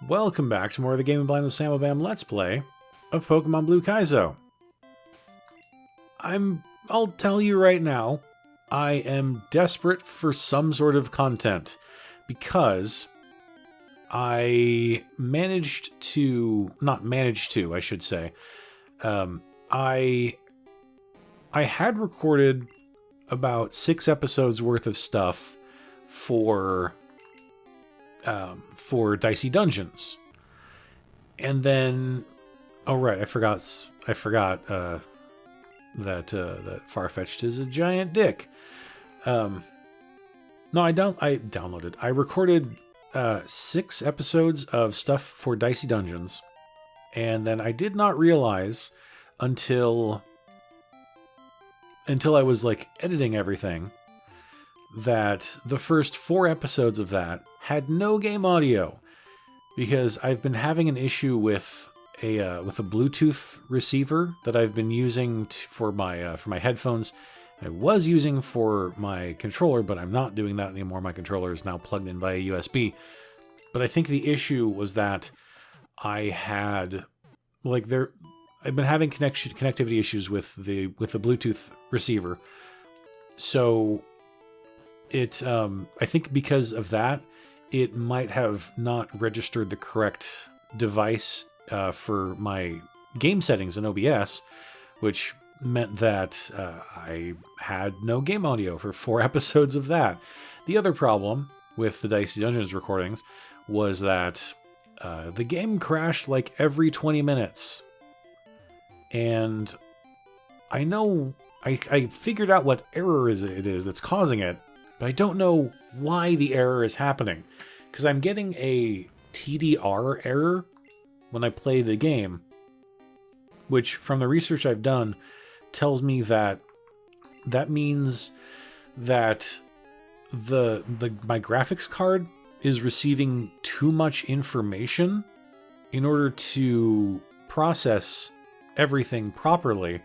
Welcome back to more of the Game Blind with SammoBam Let's Play of Pokemon Blue Kaizo. I'll tell you right now, I am desperate for some sort of content because I I should say. I had recorded about 6 episodes worth of stuff for Dicey Dungeons, and then I forgot that Farfetch'd is a giant dick. No, I downloaded. I recorded 6 episodes of stuff for Dicey Dungeons, and then I did not realize until I was like editing everything that the first 4 episodes of that had no game audio, because I've been having an issue with a Bluetooth receiver that I've been using for my headphones. I was using for my controller, but I'm not doing that anymore. My controller is now plugged in via USB. But I think the issue was that I've been having connectivity issues with the Bluetooth receiver. So I think because of that, it might have not registered the correct device for my game settings in OBS, which meant that I had no game audio for 4 episodes of that. The other problem with the Dicey Dungeons recordings was that the game crashed like every 20 minutes. And I know I figured out what error it is that's causing it, but I don't know why the error is happening, because I'm getting a TDR error when I play the game, which from the research I've done tells me that means that my graphics card is receiving too much information in order to process everything properly.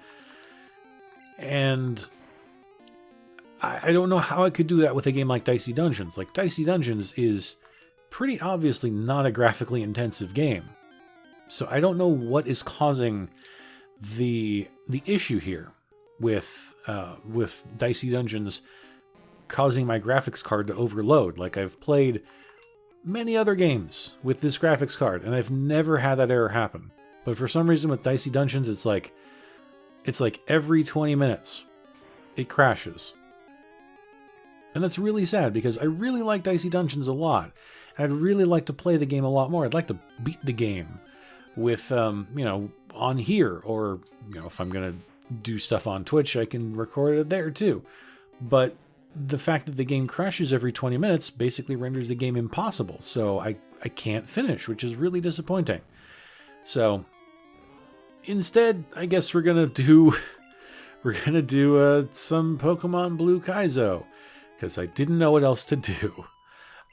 And I don't know how I could do that with a game like Dicey Dungeons. Like, Dicey Dungeons is pretty obviously not a graphically intensive game. So I don't know what is causing the issue here with Dicey Dungeons causing my graphics card to overload. Like, I've played many other games with this graphics card, and I've never had that error happen. But for some reason with Dicey Dungeons, it's like every 20 minutes it crashes. And that's really sad, because I really like Dicey Dungeons a lot. And I'd really like to play the game a lot more. I'd like to beat the game with, on here. Or, if I'm going to do stuff on Twitch, I can record it there too. But the fact that the game crashes every 20 minutes basically renders the game impossible. So I can't finish, which is really disappointing. So instead, I guess we're going to do some Pokemon Blue Kaizo, because I didn't know what else to do.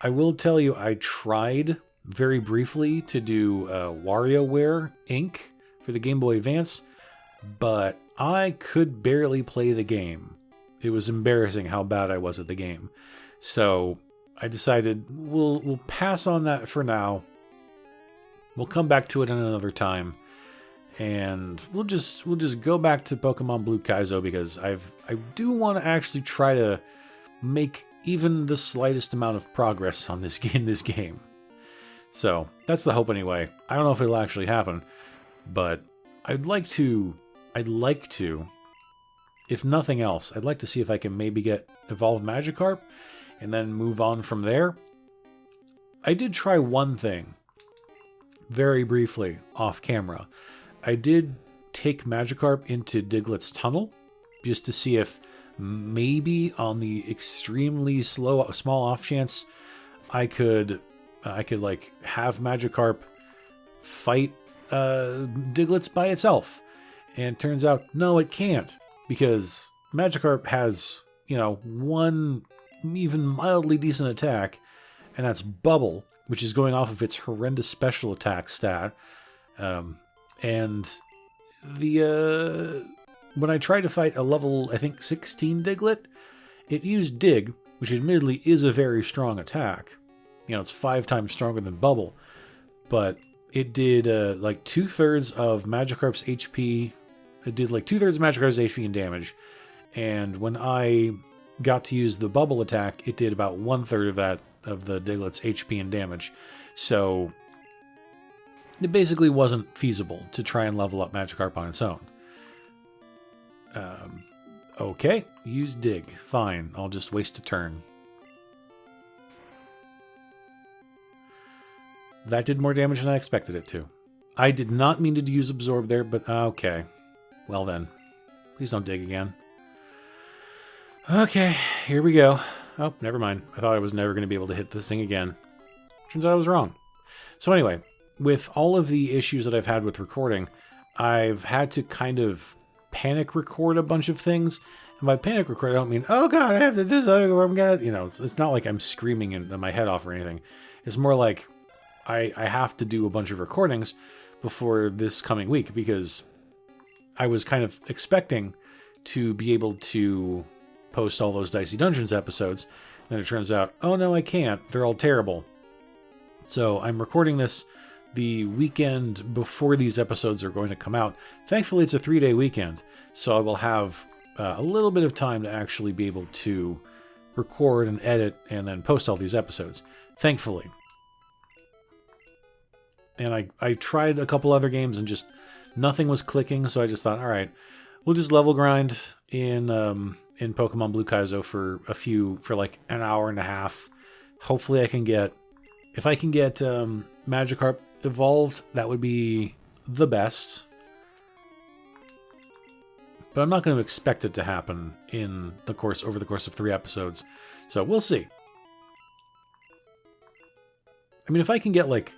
I will tell you, I tried very briefly to do WarioWare Inc. for the Game Boy Advance, but I could barely play the game. It was embarrassing how bad I was at the game. So I decided we'll pass on that for now. We'll come back to it another time. And we'll just go back to Pokemon Blue Kaizo, because I do want to actually try to make even the slightest amount of progress on this game. So that's the hope anyway. I don't know if it'll actually happen, but I'd like to, if nothing else, I'd like to see if I can maybe get Evolve Magikarp and then move on from there. I did try one thing very briefly off camera. I did take Magikarp into Diglett's tunnel just to see if maybe on the extremely small off chance I could like have Magikarp fight Diglett's by itself. And it turns out, no, it can't, because Magikarp has, one even mildly decent attack, and that's Bubble, which is going off of its horrendous special attack stat. And when I tried to fight a level, I think 16 Diglett, it used Dig, which admittedly is a very strong attack. It's 5 times stronger than Bubble. but it did like 2/3 of Magikarp's HP. It did like 2/3 of Magikarp's HP and damage. And when I got to use the bubble attack, it did about 1/3 of that, of the Diglett's HP and damage. So it basically wasn't feasible to try and level up Magikarp on its own. Okay, use Dig. Fine, I'll just waste a turn. That did more damage than I expected it to. I did not mean to use Absorb there, but okay. Well then. Please don't dig again. Okay, here we go. Oh, never mind. I thought I was never going to be able to hit this thing again. Turns out I was wrong. So anyway, with all of the issues that I've had with recording, I've had to kind of panic record a bunch of things. And by panic record, I don't mean, oh god, I have to do this, I'm gonna, you know, it's not like I'm screaming my head off or anything. It's more like I have to do a bunch of recordings before this coming week, because I was kind of expecting to be able to post all those Dicey Dungeons episodes. Then it turns out, oh no, I can't. They're all terrible. So I'm recording this the weekend before these episodes are going to come out. Thankfully, it's a 3-day weekend, so I will have a little bit of time to actually be able to record and edit and then post all these episodes. Thankfully. And I tried a couple other games and just nothing was clicking, so I just thought, all right, we'll just level grind in Pokemon Blue Kaizo for like an hour and a half. Hopefully I can get, if I can get Magikarp evolved, that would be the best. But I'm not going to expect it to happen over the course of 3 episodes. So we'll see. I mean, if I can get like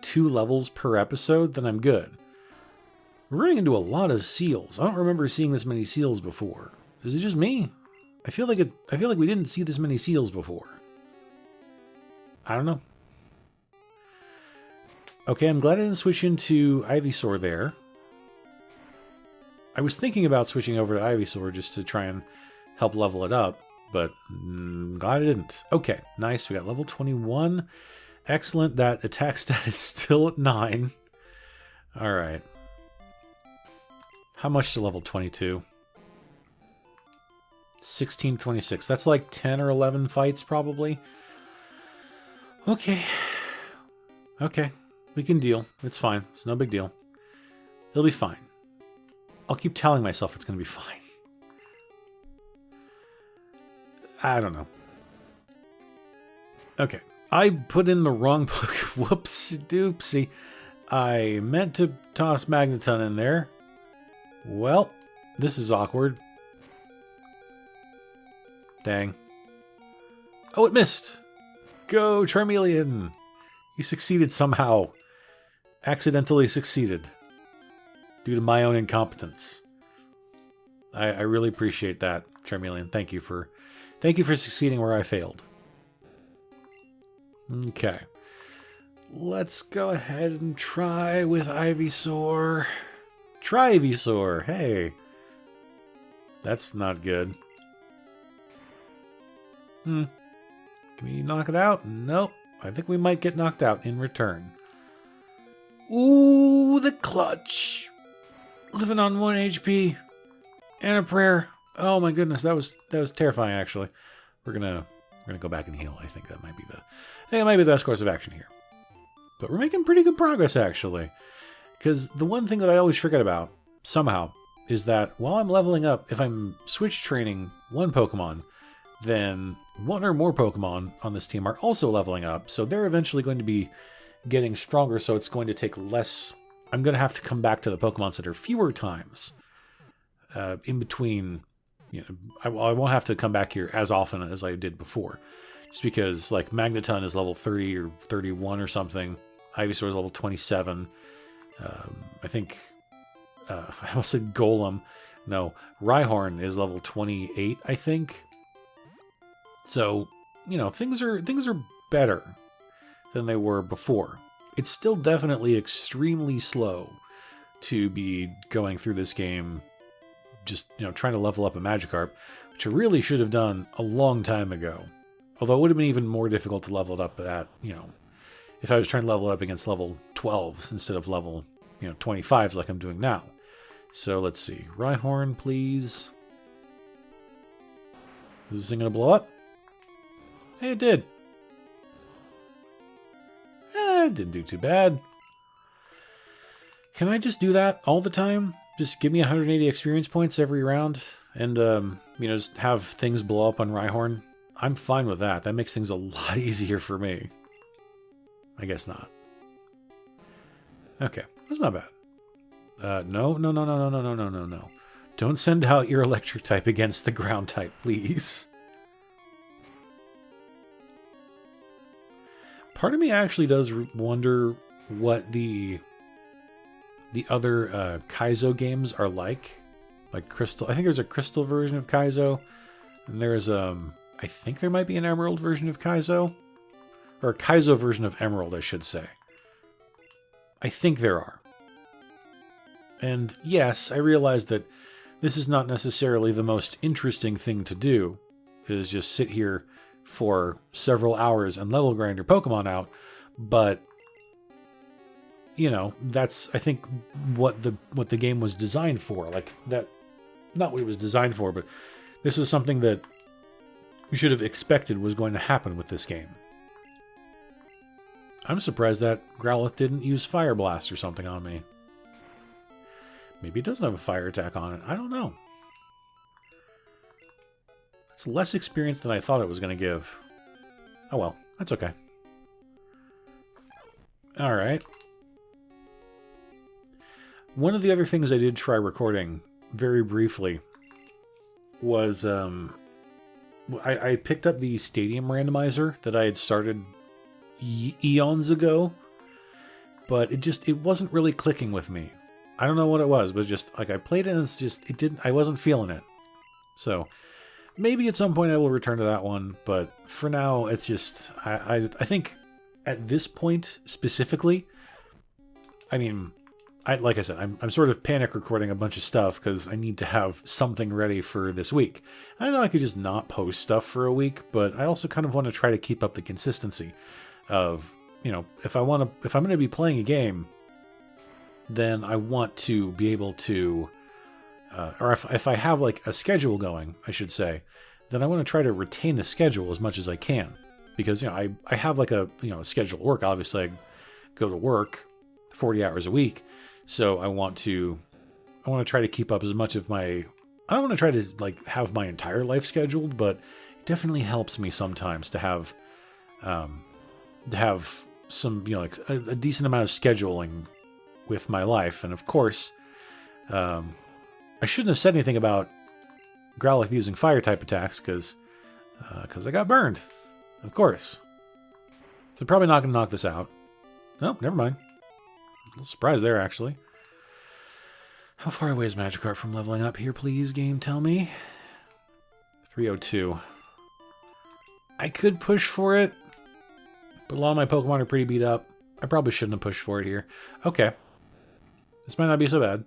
two levels per episode, then I'm good. We're running into a lot of seals. I don't remember seeing this many seals before. Is it just me? I feel like we didn't see this many seals before. I don't know. Okay, I'm glad I didn't switch into Ivysaur there. I was thinking about switching over to Ivysaur just to try and help level it up, but glad I didn't. Okay, nice. We got level 21. Excellent. That attack stat is still at 9. All right. How much to level 22? 1626. That's like 10 or 11 fights, probably. Okay. Okay. We can deal. It's fine. It's no big deal. It'll be fine. I'll keep telling myself it's going to be fine. I don't know. Okay. I put in the wrong book. Whoopsie doopsie. I meant to toss Magneton in there. Well, this is awkward. Dang. Oh, it missed. Go, Charmeleon. You succeeded somehow. Accidentally succeeded. Due to my own incompetence. I really appreciate that, Charmeleon. Thank you for succeeding where I failed. Okay. Let's go ahead and try with Ivysaur. Try Ivysaur. Hey. That's not good. Can we knock it out? Nope. I think we might get knocked out in return. Ooh, the clutch. Living on 1 HP. And a prayer. Oh my goodness, that was terrifying actually. We're gonna go back and heal. I think that might be the best course of action here. But we're making pretty good progress actually. Because the one thing that I always forget about, somehow, is that while I'm leveling up, if I'm switch training one Pokemon, then one or more Pokemon on this team are also leveling up. So they're eventually going to be getting stronger, so it's going to take less. I'm going to have to come back to the Pokemon Center fewer times in between. You know, I won't have to come back here as often as I did before. Just because, like, Magneton is level 30 or 31 or something. Ivysaur is level 27. I think, I almost said Golem. No, Rhyhorn is level 28, I think. So, you know, things are better than they were before. It's still definitely extremely slow to be going through this game, just, you know, trying to level up a Magikarp, which I really should have done a long time ago. Although it would have been even more difficult to level it up at, you know, if I was trying to level up against level 12s instead of level, 25s like I'm doing now. So let's see. Rhyhorn, please. Is this thing going to blow up? Hey, it did. It didn't do too bad. Can I just do that all the time? Just give me 180 experience points every round and, just have things blow up on Rhyhorn? I'm fine with that. That makes things a lot easier for me. I guess not. Okay, that's not bad. No. Don't send out your electric type against the ground type, please. Part of me actually does wonder what the other Kaizo games are like Crystal. I think there's a Crystal version of Kaizo, and there's I think there might be an Emerald version of Kaizo, or a Kaizo version of Emerald, I should say. I think there are. And yes, I realize that this is not necessarily the most interesting thing to do, is just sit here for several hours and level grind your Pokemon out, but that's, I think, what the game was designed for. Like, that, not what it was designed for, but this is something that you should have expected was going to happen with this game. I'm surprised that Growlithe didn't use Fire Blast or something on me. Maybe it doesn't have a fire attack on it. I don't know. It's less experience than I thought it was going to give. Oh well, that's okay. Alright. One of the other things I did try recording very briefly was I picked up the Stadium Randomizer that I had started eons ago, but it wasn't really clicking with me. I don't know what it was, but just like I played it and I wasn't feeling it. So maybe at some point I will return to that one, but for now it's just I think at this point specifically, like I said, I'm sort of panic recording a bunch of stuff because I need to have something ready for this week. I know I could just not post stuff for a week, but I also kind of want to try to keep up the consistency of, if I'm going to be playing a game, then I want to be able to, or if I have like a schedule going, I should say, then I want to try to retain the schedule as much as I can. Because, I have like a schedule at work. Obviously, I go to work 40 hours a week. So I want to try to keep up as much of my, I don't want to try to like have my entire life scheduled, but it definitely helps me sometimes to have some, like a decent amount of scheduling with my life. And of course, I shouldn't have said anything about Growlithe using fire type attacks because I got burned, of course. So probably not going to knock this out. No, never mind. A little surprise there, actually. How far away is Magikarp from leveling up here, please, game? Tell me. 302. I could push for it, but a lot of my Pokemon are pretty beat up. I probably shouldn't have pushed for it here. Okay. This might not be so bad.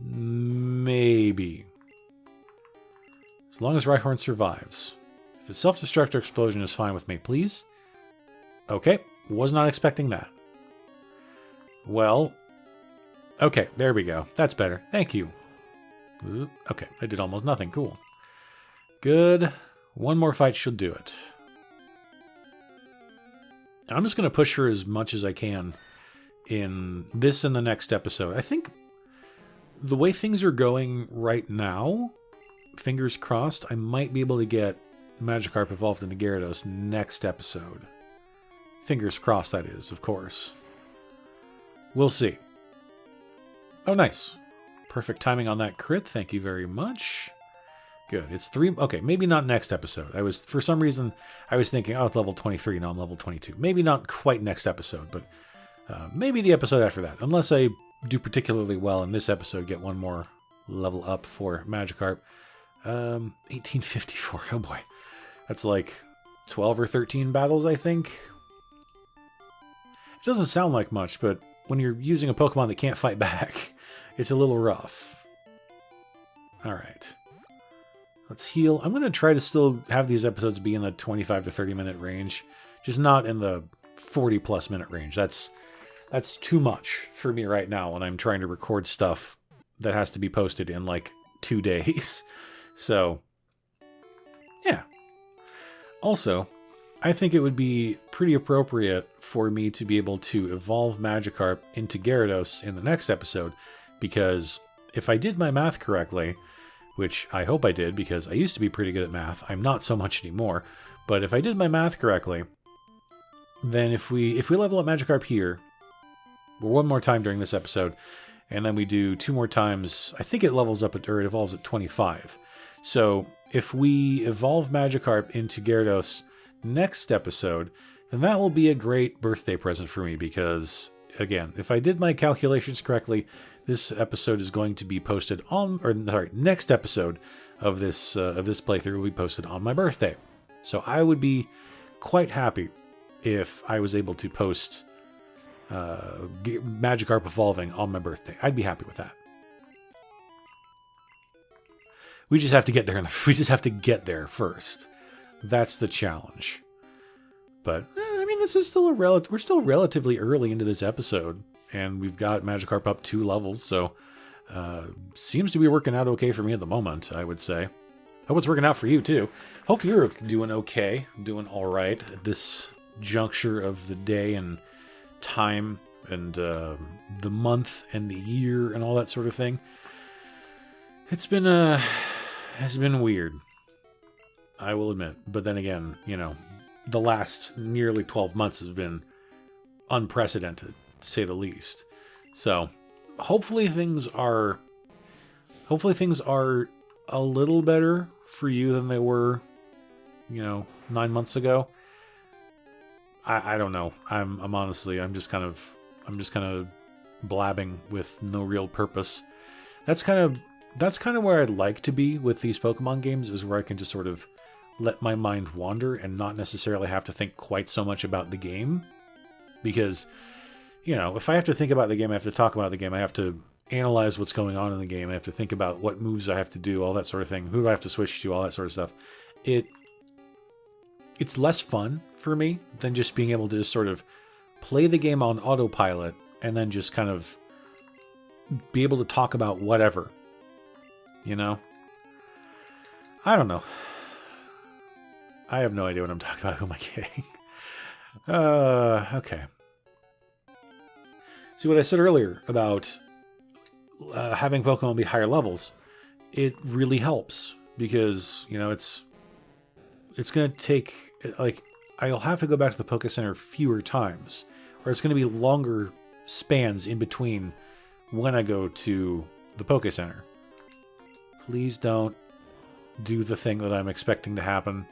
Maybe. As long as Rhyhorn survives. If it's self-destruct or explosion is fine with me, please. Okay. Was not expecting that. Well, okay, there we go. That's better. Thank you. Okay, I did almost nothing. Cool. Good. One more fight should do it. I'm just going to push her as much as I can in this and the next episode. I think the way things are going right now, fingers crossed, I might be able to get Magikarp evolved into Gyarados next episode. Fingers crossed, that is, of course. We'll see. Oh, nice. Perfect timing on that crit. Thank you very much. Good. It's 3... Okay, maybe not next episode. For some reason, I was thinking, oh, it's level 23. No, I'm level 22. Maybe not quite next episode, but maybe the episode after that. Unless I do particularly well in this episode, get one more level up for Magikarp. 1854. Oh, boy. That's like 12 or 13 battles, I think. It doesn't sound like much, but when you're using a Pokemon that can't fight back, it's a little rough. Alright. Let's heal. I'm going to try to still have these episodes be in the 25 to 30 minute range. Just not in the 40 plus minute range. That's too much for me right now when I'm trying to record stuff that has to be posted in like 2 days. So, yeah. Also, I think it would be pretty appropriate for me to be able to evolve Magikarp into Gyarados in the next episode, because if I did my math correctly, which I hope I did because I used to be pretty good at math, I'm not so much anymore, but if I did my math correctly, then if we level up Magikarp here, one more time during this episode, and then we do 2 more times, I think it levels up or it evolves at 25. So if we evolve Magikarp into Gyarados next episode, then that will be a great birthday present for me, because again, if I did my calculations correctly, this episode is going to be posted on, or sorry, next episode of this playthrough will be posted on my birthday. So I would be quite happy if I was able to post Magikarp evolving on my birthday. I'd be happy with that. We just have to get there. We just have to get there first. That's the challenge. But I mean, this is still we're still relatively early into this episode, and we've got Magikarp up 2 levels, so seems to be working out okay for me at the moment, I would say. Hope it's working out for you too. Hope you're doing okay, doing all right at this juncture of the day and time and the month and the year and all that sort of thing. It's been weird, I will admit. But then again, you know, the last nearly 12 months has been unprecedented, to say the least. So hopefully things are a little better for you than they were, 9 months ago. I don't know. I'm honestly, I'm just kind of blabbing with no real purpose. That's kind of where I'd like to be with these Pokemon games, is where I can just sort of let my mind wander and not necessarily have to think quite so much about the game. Because, if I have to think about the game, I have to talk about the game, I have to analyze what's going on in the game, I have to think about what moves I have to do, all that sort of thing, who do I have to switch to, all that sort of stuff. It's less fun for me than just being able to just sort of play the game on autopilot and then just kind of be able to talk about whatever. I don't know. I have no idea what I'm talking about. Who am I kidding? Okay. See what I said earlier about having Pokemon be higher levels? It really helps because, it's going to take, I'll have to go back to the Poké Center fewer times, or it's going to be longer spans in between when I go to the Poké Center. Please don't do the thing that I'm expecting to happen.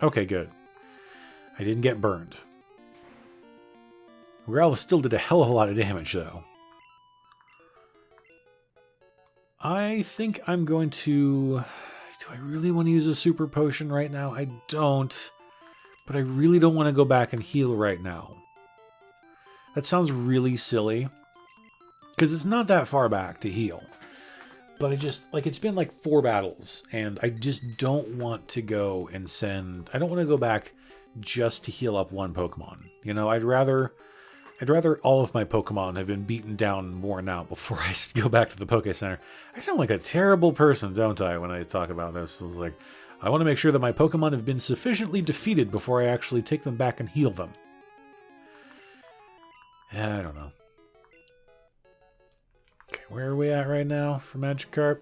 Okay, good. I didn't get burned. Growlithe still did a hell of a lot of damage, though. I think I'm going to... Do I really want to use a super potion right now? I don't. But I really don't want to go back and heal right now. That sounds really silly, because it's not that far back to heal. But it's been like 4 battles, and I just don't want to go and I don't want to go back just to heal up one Pokemon. I'd rather all of my Pokemon have been beaten down and worn out before I go back to the Poké Center. I sound like a terrible person, don't I, when I talk about this? It's like, I want to make sure that my Pokemon have been sufficiently defeated before I actually take them back and heal them. I don't know. Okay, where are we at right now for Magikarp?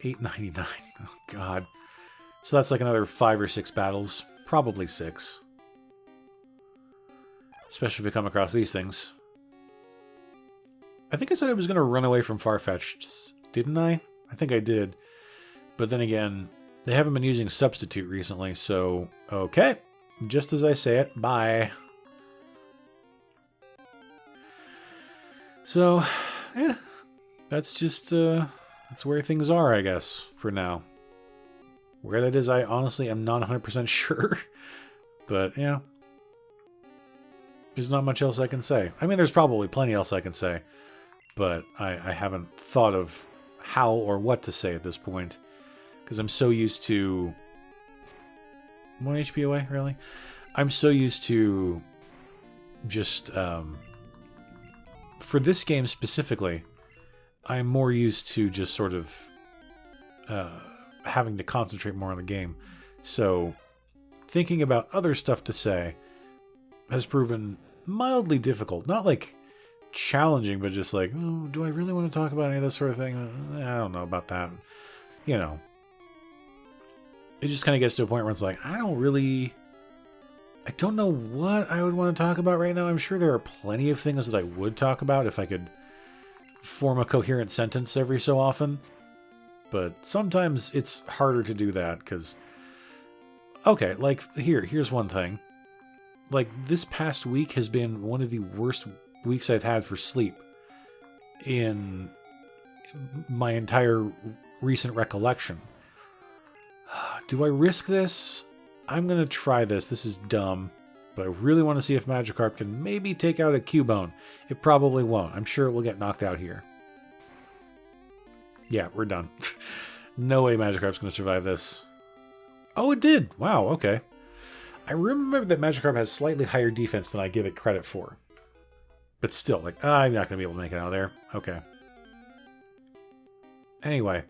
899. Oh, God. So that's like another 5 or 6 battles. Probably 6. Especially if we come across these things. I think I said I was going to run away from Farfetch'd, didn't I? I think I did. But then again, they haven't been using Substitute recently, so... Okay. Just as I say it, bye. So, yeah. That's just, that's where things are, I guess, for now. Where that is, I honestly am not 100% sure. But, yeah. There's not much else I can say. I mean, there's probably plenty else I can say, but I haven't thought of how or what to say at this point, because I'm so used to... 1 HP away, really? I'm so used to just, for this game specifically, I'm more used to just sort of having to concentrate more on the game. So thinking about other stuff to say has proven mildly difficult. Not like challenging, but just like, oh, do I really want to talk about any of this sort of thing? I don't know about that. You know, it just kind of gets to a point where it's like, I don't know what I would want to talk about right now. I'm sure there are plenty of things that I would talk about if I could form a coherent sentence every so often. But sometimes it's harder to do that because, okay, like here's one thing. Like this past week has been one of the worst weeks I've had for sleep in my entire recent recollection. Do I risk this? I'm going to try this. This is dumb, but I really want to see if Magikarp can maybe take out a Cubone. It probably won't. I'm sure it will get knocked out here. Yeah, we're done. No way Magikarp's going to survive this. Oh, it did. Wow, okay. I remember that Magikarp has slightly higher defense than I give it credit for. But still, like, I'm not going to be able to make it out of there. Okay. Anyway.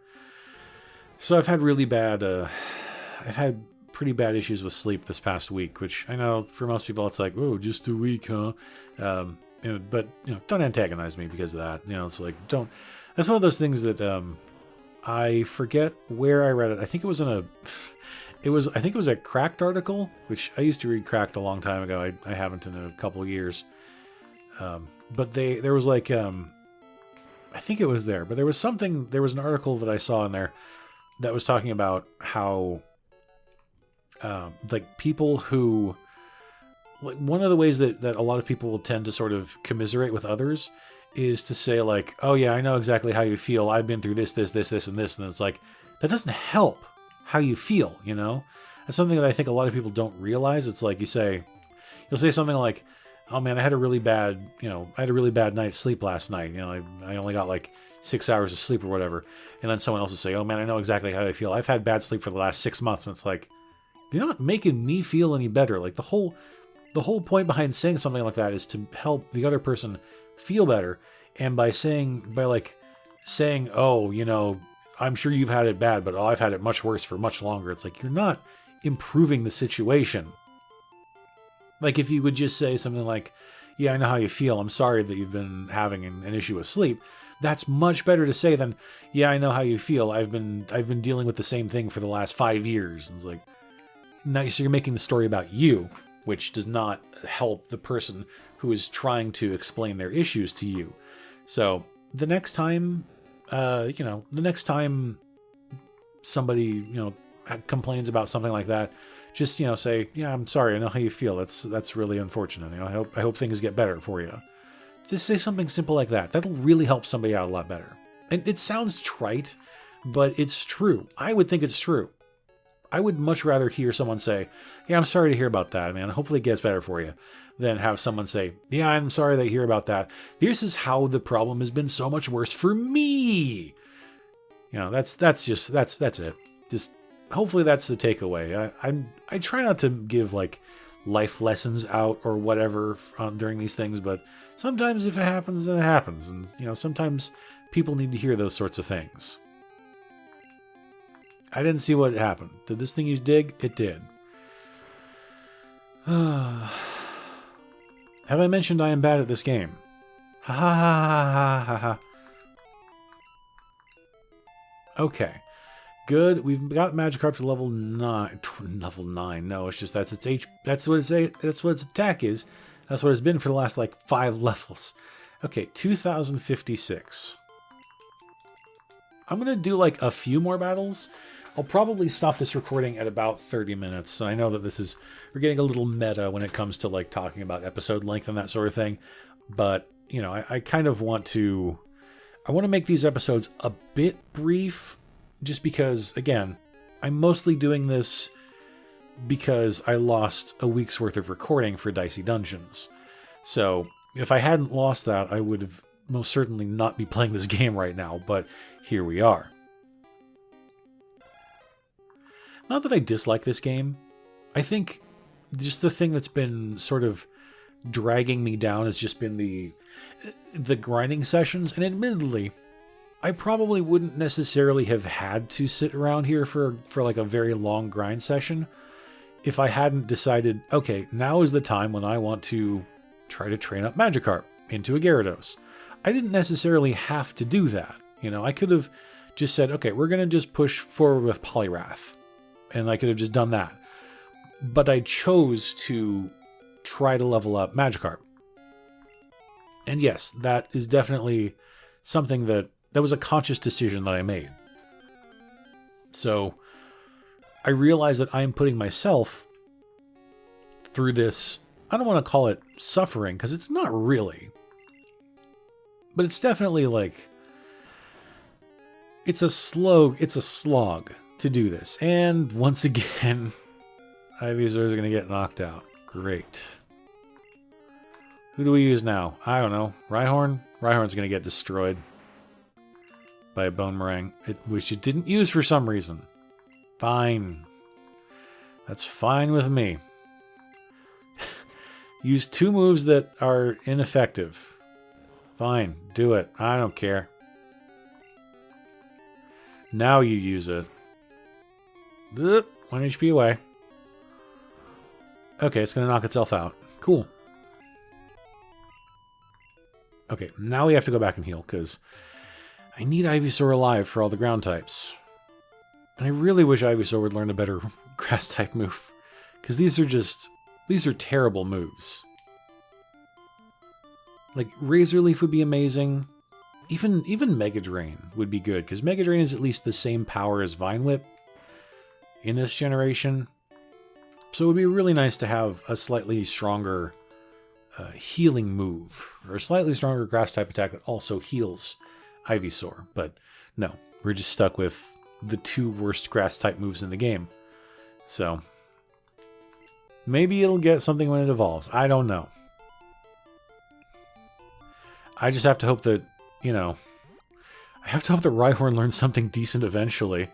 So I've had really bad, I've had pretty bad issues with sleep this past week, which I know for most people it's like, oh, just a week, huh? But, don't antagonize me because of that. It's like, don't... That's one of those things that I forget where I read it. I think it was in I think it was a Cracked article, which I used to read Cracked a long time ago. I haven't in a couple of years. But there was like, I think it was there, but there was an article that I saw in there that was talking about how, like people who, like one of the ways that a lot of people will tend to sort of commiserate with others is to say like, oh yeah, I know exactly how you feel. I've been through this, and this. And it's like, that doesn't help how you feel, That's something that I think a lot of people don't realize. It's like you'll say something like, oh man, I had a really bad night's sleep last night. I only got like 6 hours of sleep or whatever. And then someone else will say, oh man, I know exactly how I feel. I've had bad sleep for the last 6 months. And it's like, you're not making me feel any better. Like the whole point behind saying something like that is to help the other person feel better. And by saying, oh, I'm sure you've had it bad, but I've had it much worse for much longer. It's like, you're not improving the situation. Like if you would just say something like, yeah, I know how you feel. I'm sorry that you've been having an issue with sleep. That's much better to say than, yeah, I know how you feel. I've been dealing with the same thing for the last 5 years. And it's like, now so you're making the story about you, which does not help the person who is trying to explain their issues to you. So the next time, somebody, complains about something like that, just, say, yeah, I'm sorry. I know how you feel. That's really unfortunate. I hope things get better for you. Just say something simple like that. That'll really help somebody out a lot better. And it sounds trite, but it's true. I would think it's true. I would much rather hear someone say, yeah, I'm sorry to hear about that, man. Hopefully it gets better for you. Than have someone say, yeah, I'm sorry to hear about that. This is how the problem has been so much worse for me. That's it. Just hopefully that's the takeaway. I try not to give like life lessons out or whatever during these things, but sometimes if it happens, then it happens. And, sometimes people need to hear those sorts of things. I didn't see what happened. Did this thing use dig? It did. Have I mentioned I am bad at this game? Ha ha ha ha ha ha. Okay. Good. We've got Magikarp to level 9. Level 9. No, it's just that's what its attack is. That's what it's been for the last like 5 levels. Okay, 2056. I'm gonna do like a few more battles. I'll probably stop this recording at about 30 minutes. And I know that we're getting a little meta when it comes to like talking about episode length and that sort of thing. But, I kind of want to make these episodes a bit brief just because, again, I'm mostly doing this because I lost a week's worth of recording for Dicey Dungeons. So if I hadn't lost that, I would have most certainly not be playing this game right now. But here we are. Not that I dislike this game. I think just the thing that's been sort of dragging me down has just been the grinding sessions. And admittedly, I probably wouldn't necessarily have had to sit around here for like a very long grind session if I hadn't decided, okay, now is the time when I want to try to train up Magikarp into a Gyarados. I didn't necessarily have to do that. You know, I could have just said, okay, we're going to just push forward with Poliwrath. And I could have just done that. But I chose to try to level up Magikarp. And yes, that is definitely something that was a conscious decision that I made. So I realize that I am putting myself through this, I don't want to call it suffering, because it's not really. But it's definitely like, it's a slog to do this. And once again, Ivysaur is going to get knocked out. Great. Who do we use now? I don't know. Rhyhorn? Rhyhorn's going to get destroyed by a Bone Meringue, which it didn't use for some reason. Fine. That's fine with me. Use 2 moves that are ineffective. Fine. Do it. I don't care. Now you use it. 1 HP away. Okay, it's going to knock itself out. Cool. Okay, now we have to go back and heal, because I need Ivysaur alive for all the ground types. And I really wish Ivysaur would learn a better grass type move, because these are terrible moves. Like, Razor Leaf would be amazing. Even Mega Drain would be good, because Mega Drain is at least the same power as Vine Whip in this generation. So it would be really nice to have a slightly stronger healing move, or a slightly stronger grass type attack that also heals Ivysaur. But no, we're just stuck with the 2 worst grass type moves in the game. So maybe it'll get something when it evolves. I don't know. I just have to hope that, you know, I have to hope that Rhyhorn learns something decent eventually.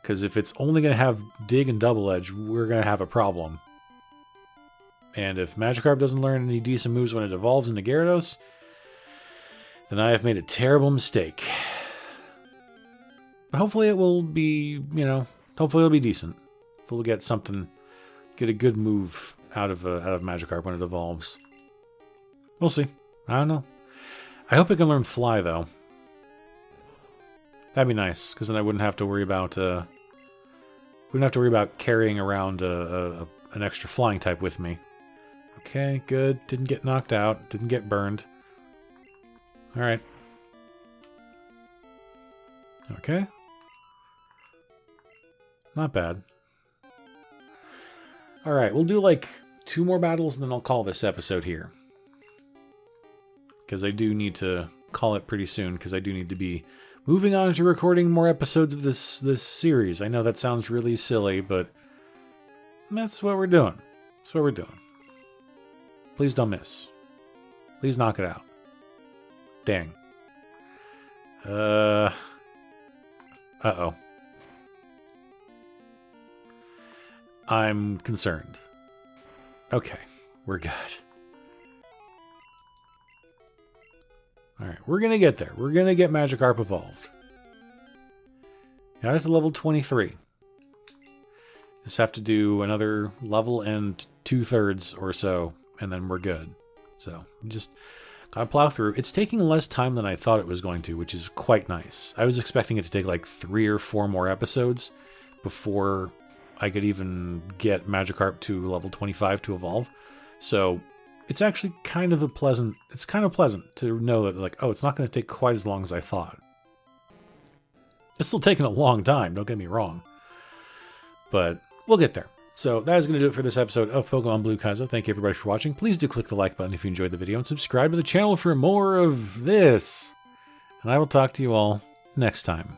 Because if it's only going to have Dig and Double Edge, we're going to have a problem. And if Magikarp doesn't learn any decent moves when it evolves into Gyarados, then I have made a terrible mistake. But hopefully it will be, you know, hopefully it'll be decent. Hopefully we'll get something, get a good move out of Magikarp when it evolves. We'll see. I don't know. I hope it can learn Fly, though. That'd be nice, because then I wouldn't have to worry about carrying around an extra flying type with me. Okay, good. Didn't get knocked out. Didn't get burned. All right. Okay. Not bad. All right, we'll do like 2 more battles, and then I'll call this episode here. Because I do need to call it pretty soon, because I do need to be moving on to recording more episodes of this series. I know that sounds really silly, but that's what we're doing. That's what we're doing. Please don't miss. Please knock it out. Dang. Uh-oh. I'm concerned. Okay, we're good. Alright, we're going to get there. We're going to get Magikarp evolved. Got it to level 23. Just have to do another level and 2/3 or so, and then we're good. So, just gotta plow through. It's taking less time than I thought it was going to, which is quite nice. I was expecting it to take like 3 or 4 more episodes before I could even get Magikarp to level 25 to evolve. So, it's actually kind of pleasant to know that, like, oh, it's not going to take quite as long as I thought. It's still taking a long time, don't get me wrong. But we'll get there. So that is going to do it for this episode of Pokemon Blue Kaizo. Thank you everybody for watching. Please do click the like button if you enjoyed the video, and subscribe to the channel for more of this. And I will talk to you all next time.